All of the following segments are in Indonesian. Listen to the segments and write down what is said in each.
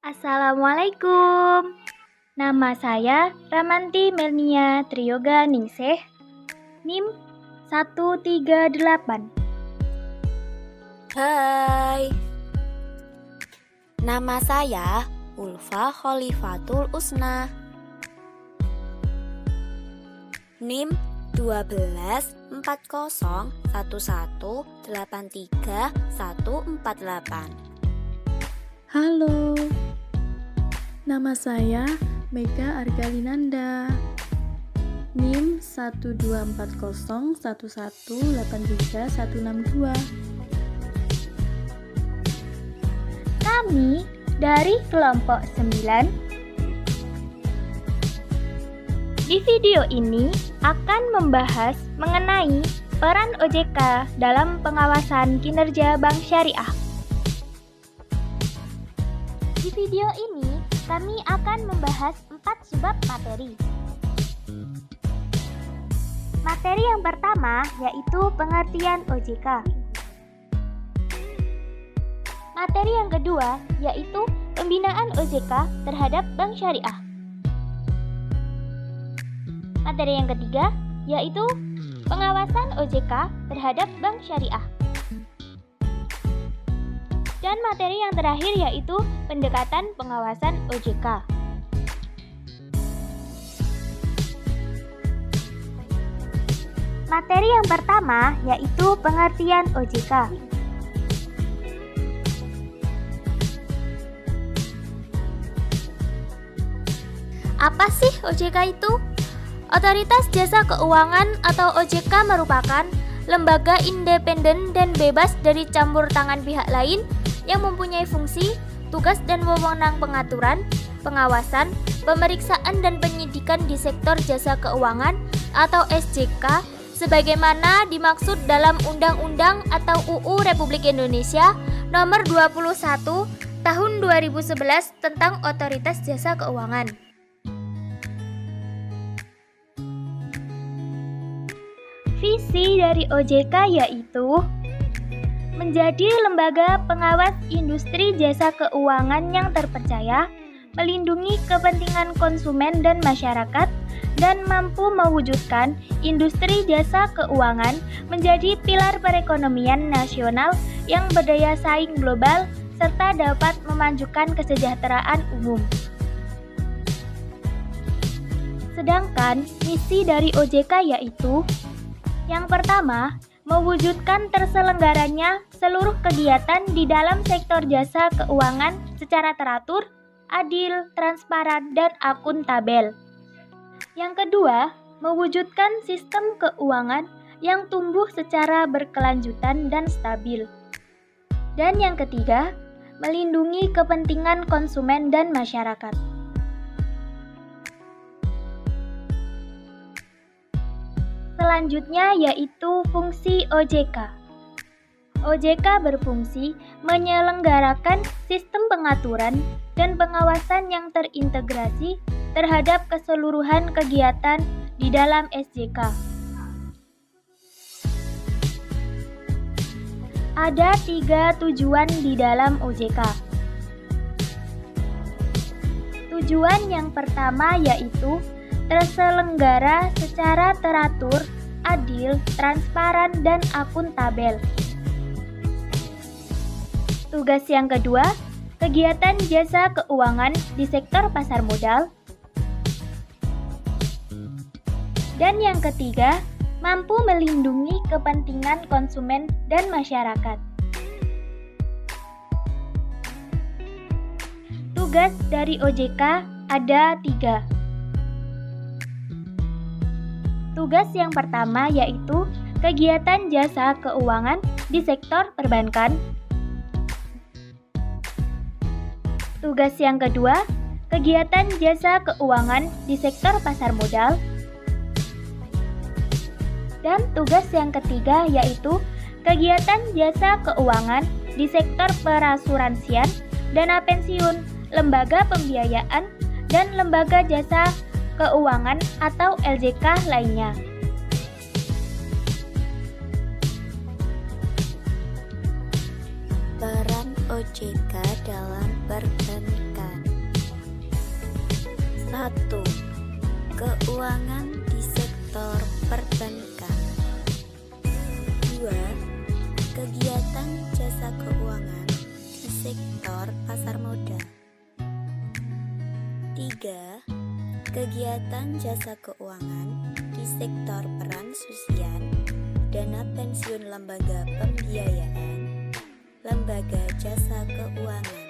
Assalamualaikum. Nama saya Ramanti Melnia Triyoga Ningsih, NIM 138. Hai, nama saya Ulfa Khalifatul Usna, NIM 124011831448. Halo, nama saya Mega Argalinanda, NIM 12401183162. Kami dari kelompok 9. Di video ini akan membahas mengenai peran OJK dalam pengawasan kinerja bank syariah. Di video ini kami akan membahas 4 subbab materi. Materi yang pertama yaitu pengertian OJK. Materi yang kedua yaitu pembinaan OJK terhadap bank syariah. Materi yang ketiga yaitu pengawasan OJK terhadap bank syariah. Dan materi yang terakhir yaitu pendekatan pengawasan OJK. Materi yang pertama yaitu pengertian OJK. Apa sih OJK itu? Otoritas Jasa Keuangan atau OJK merupakan lembaga independen dan bebas dari campur tangan pihak lain yang mempunyai fungsi, tugas dan wewenang pengaturan, pengawasan, pemeriksaan dan penyidikan di sektor jasa keuangan atau SJK sebagaimana dimaksud dalam Undang-Undang atau UU Republik Indonesia Nomor 21 Tahun 2011 tentang Otoritas Jasa Keuangan. Visi dari OJK yaitu menjadi lembaga pengawas industri jasa keuangan yang terpercaya, melindungi kepentingan konsumen dan masyarakat, dan mampu mewujudkan industri jasa keuangan menjadi pilar perekonomian nasional yang berdaya saing global serta dapat memajukan kesejahteraan umum. Sedangkan misi dari OJK yaitu yang pertama, mewujudkan terselenggaranya seluruh kegiatan di dalam sektor jasa keuangan secara teratur, adil, transparan, dan akuntabel. Yang kedua, mewujudkan sistem keuangan yang tumbuh secara berkelanjutan dan stabil. Dan yang ketiga, melindungi kepentingan konsumen dan masyarakat. Selanjutnya yaitu fungsi OJK. OJK berfungsi menyelenggarakan sistem pengaturan dan pengawasan yang terintegrasi terhadap keseluruhan kegiatan di dalam SJK. Ada 3 tujuan di dalam OJK. Tujuan yang pertama yaitu terselenggara secara teratur, adil, transparan, dan akuntabel. Tugas yang kedua, kegiatan jasa keuangan di sektor pasar modal. Dan yang ketiga, mampu melindungi kepentingan konsumen dan masyarakat. Tugas dari OJK ada 3. Tugas yang pertama yaitu kegiatan jasa keuangan di sektor perbankan. Tugas yang kedua, kegiatan jasa keuangan di sektor pasar modal. Dan tugas yang ketiga yaitu kegiatan jasa keuangan di sektor perasuransian, dana pensiun, lembaga pembiayaan, dan lembaga jasa keuangan atau LJK lainnya. Peran OJK dalam perbankan. 1. Keuangan di sektor perbankan. 2. Kegiatan jasa keuangan di sektor pasar modal. 3. Kegiatan jasa keuangan di sektor peran sosial, dana pensiun lembaga pembiayaan, lembaga jasa keuangan.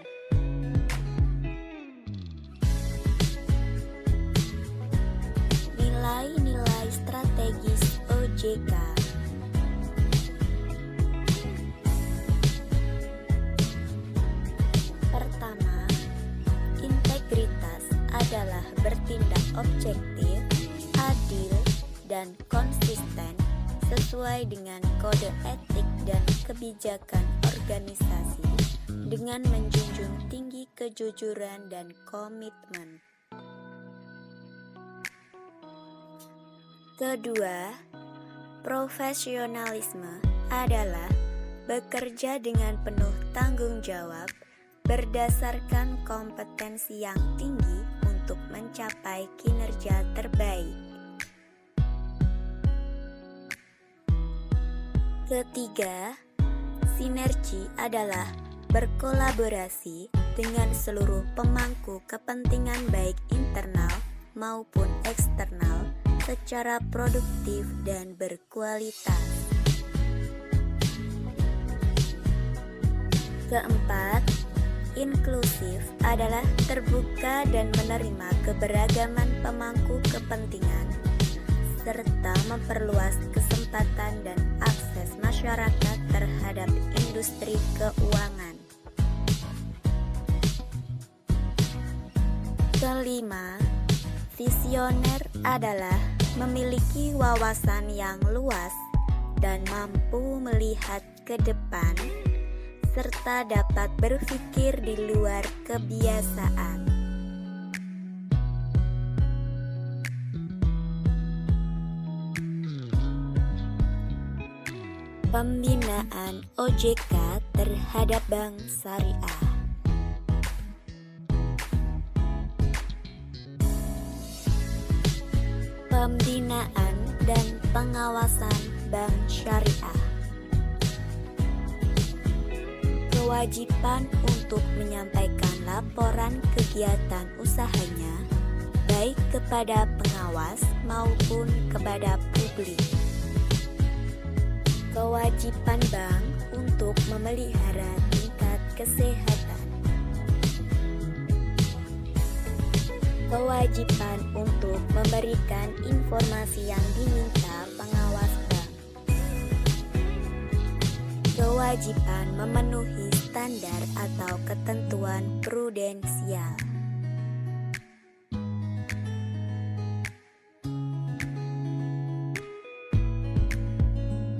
Nilai-nilai strategis OJK. Pertama, integritas adalah bertindak objektif, adil, dan konsisten sesuai dengan kode etik dan kebijakan organisasi dengan menjunjung tinggi kejujuran dan komitmen. Kedua, profesionalisme adalah bekerja dengan penuh tanggung jawab berdasarkan kompetensi yang tinggi untuk mencapai kinerja terbaik. Ketiga, sinergi adalah berkolaborasi dengan seluruh pemangku kepentingan baik internal maupun eksternal secara produktif dan berkualitas. Keempat, inklusif adalah terbuka dan menerima keberagaman pemangku kepentingan serta memperluas kesempatan dan akses masyarakat terhadap industri keuangan. Kelima, visioner adalah memiliki wawasan yang luas dan mampu melihat ke depan serta dapat berpikir di luar kebiasaan. Pembinaan OJK terhadap bank syariah. Pembinaan dan pengawasan bank syariah. Kewajiban untuk menyampaikan laporan kegiatan usahanya baik kepada pengawas maupun kepada publik. Kewajiban bank untuk memelihara tingkat kesehatan. Kewajiban untuk memberikan informasi yang diminta pengawas bank. Kewajiban memenuhi standar atau ketentuan prudensial.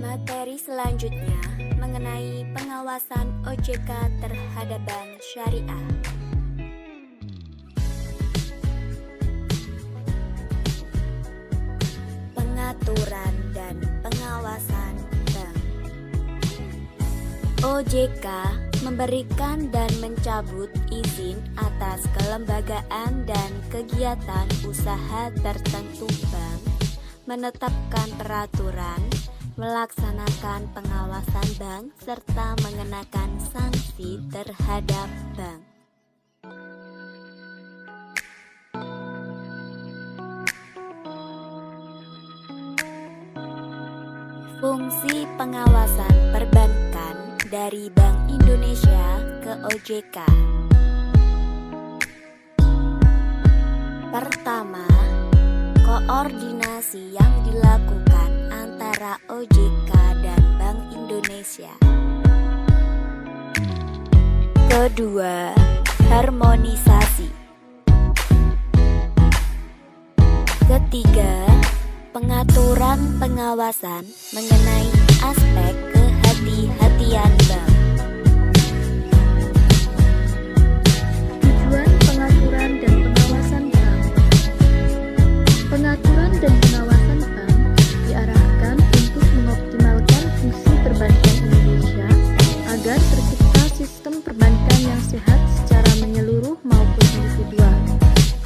Materi selanjutnya mengenai pengawasan OJK terhadap bank syariah. Pengaturan dan pengawasan bank. OJK memberikan dan mencabut izin atas kelembagaan dan kegiatan usaha tertentu bank, menetapkan peraturan, melaksanakan pengawasan bank, serta mengenakan sanksi terhadap bank. Fungsi pengawasan perbankan dari Bank Indonesia ke OJK. Pertama, koordinasi yang dilakukan antara OJK dan Bank Indonesia. Kedua, harmonisasi. Ketiga, pengaturan pengawasan mengenai aspek kehati-hatian bank. Tujuan pengaturan dan pengawasan bank. Pengaturan dan pengawasan bank diarahkan untuk mengoptimalkan fungsi perbankan Indonesia agar tercipta sistem perbankan yang sehat secara menyeluruh maupun individual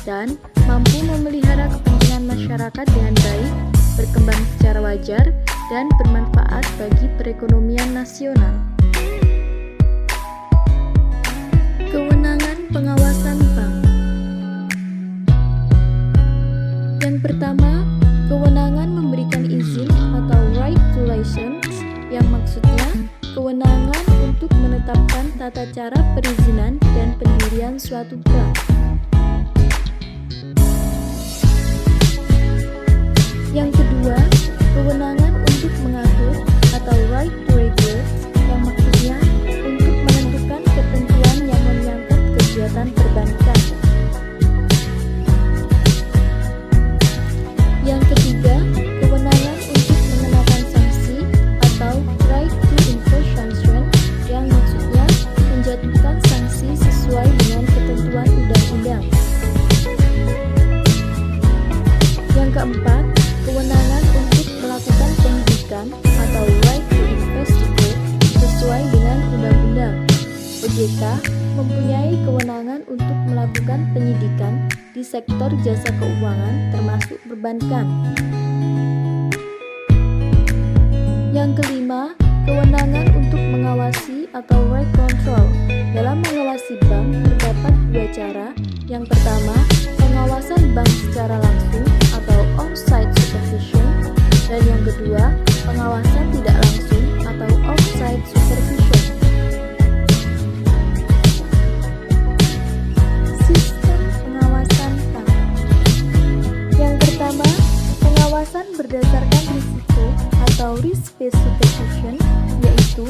dan diharapkan mampu memelihara kepentingan masyarakat dengan baik, berkembang secara wajar, dan bermanfaat bagi perekonomian nasional. Kewenangan pengawasan bank. Yang pertama, kewenangan memberikan izin atau right to license, yang maksudnya kewenangan untuk menetapkan tata cara perizinan dan pendirian suatu bank. Yang kedua, kewenangan untuk mengatur atau right to regulate, yang maksudnya untuk menentukan ketentuan yang menyangkut kegiatan perbankan. Yang ketiga, kewenangan untuk mengenakan sanksi atau right to impose sanction, yang maksudnya menjatuhkan sanksi sesuai dengan ketentuan undang-undang. Yang keempat, kewenangan untuk melakukan penyidikan atau right to investigate sesuai dengan undang-undang. OJK mempunyai kewenangan untuk melakukan penyidikan di sektor jasa keuangan termasuk perbankan. Yang kelima, kewenangan untuk mengawasi atau right control. Dalam mengawasi bank terdapat dua cara. Yang pertama, pengawasan bank secara langsung atau on-site supervision, dan yang kedua, pengawasan tidak langsung atau off-site supervision. Sistem pengawasan bank. Yang pertama, pengawasan berdasarkan risiko atau risk-based supervision, yaitu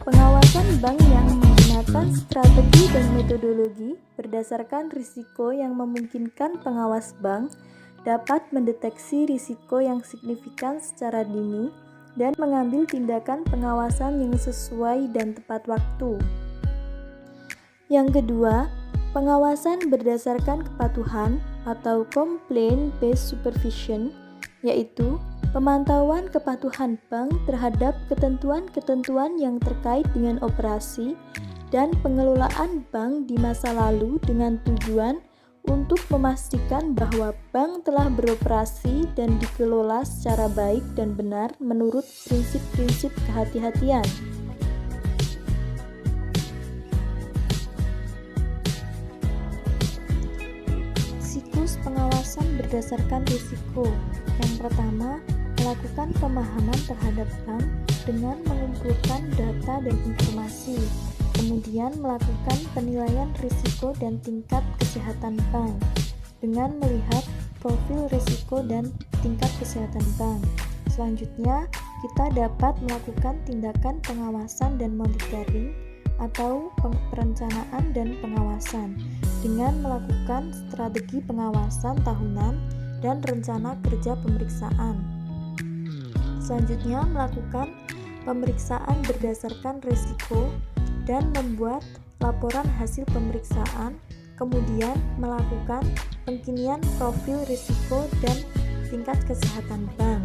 pengawasan bank yang menggunakan strategi dan metodologi berdasarkan risiko yang memungkinkan pengawas bank dapat mendeteksi risiko yang signifikan secara dini dan mengambil tindakan pengawasan yang sesuai dan tepat waktu. Yang kedua, pengawasan berdasarkan kepatuhan atau complaint-based supervision, yaitu pemantauan kepatuhan bank terhadap ketentuan-ketentuan yang terkait dengan operasi dan pengelolaan bank di masa lalu dengan tujuan untuk memastikan bahwa bank telah beroperasi dan dikelola secara baik dan benar menurut prinsip-prinsip kehati-hatian. Siklus pengawasan berdasarkan risiko. Yang pertama, melakukan pemahaman terhadap bank dengan mengumpulkan data dan informasi. Kemudian melakukan penilaian risiko dan tingkat kesehatan bank dengan melihat profil risiko dan tingkat kesehatan bank. Selanjutnya, kita dapat melakukan tindakan pengawasan dan monitoring atau perencanaan dan pengawasan dengan melakukan strategi pengawasan tahunan dan rencana kerja pemeriksaan. Selanjutnya, melakukan pemeriksaan berdasarkan risiko dan membuat laporan hasil pemeriksaan, kemudian melakukan pengkinian profil risiko dan tingkat kesehatan bank.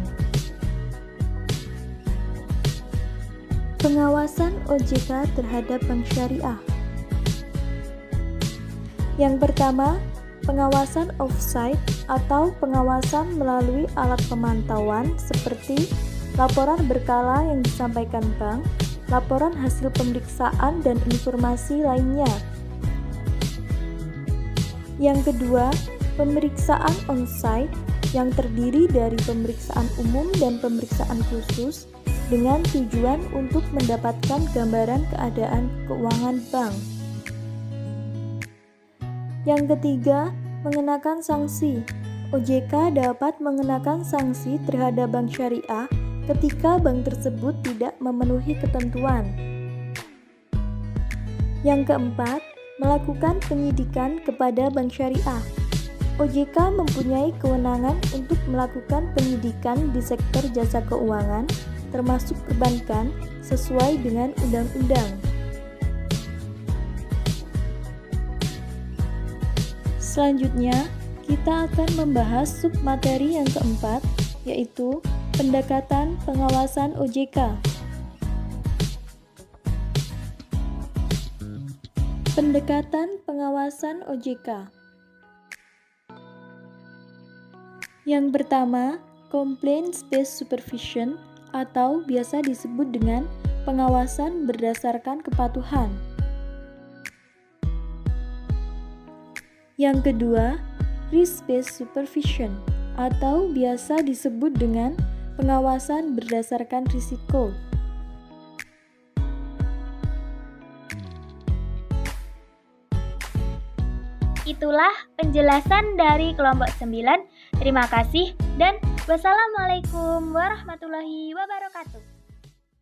Pengawasan OJK terhadap bank syariah. Yang pertama, pengawasan off-site atau pengawasan melalui alat pemantauan seperti laporan berkala yang disampaikan bank, laporan hasil pemeriksaan, dan informasi lainnya. Yang kedua, pemeriksaan on-site yang terdiri dari pemeriksaan umum dan pemeriksaan khusus dengan tujuan untuk mendapatkan gambaran keadaan keuangan bank. Yang ketiga, mengenakan sanksi. OJK dapat mengenakan sanksi terhadap bank syariah ketika bank tersebut tidak memenuhi ketentuan. Yang keempat, melakukan penyidikan kepada bank syariah. OJK mempunyai kewenangan untuk melakukan penyidikan di sektor jasa keuangan, termasuk perbankan, sesuai dengan undang-undang. Selanjutnya, kita akan membahas submateri yang keempat, yaitu pendekatan pengawasan OJK. Pendekatan pengawasan OJK. Yang pertama, complaint-based supervision atau biasa disebut dengan pengawasan berdasarkan kepatuhan. Yang kedua, risk-based supervision atau biasa disebut dengan pengawasan berdasarkan risiko. Itulah penjelasan dari kelompok 9. Terima kasih dan wassalamualaikum warahmatullahi wabarakatuh.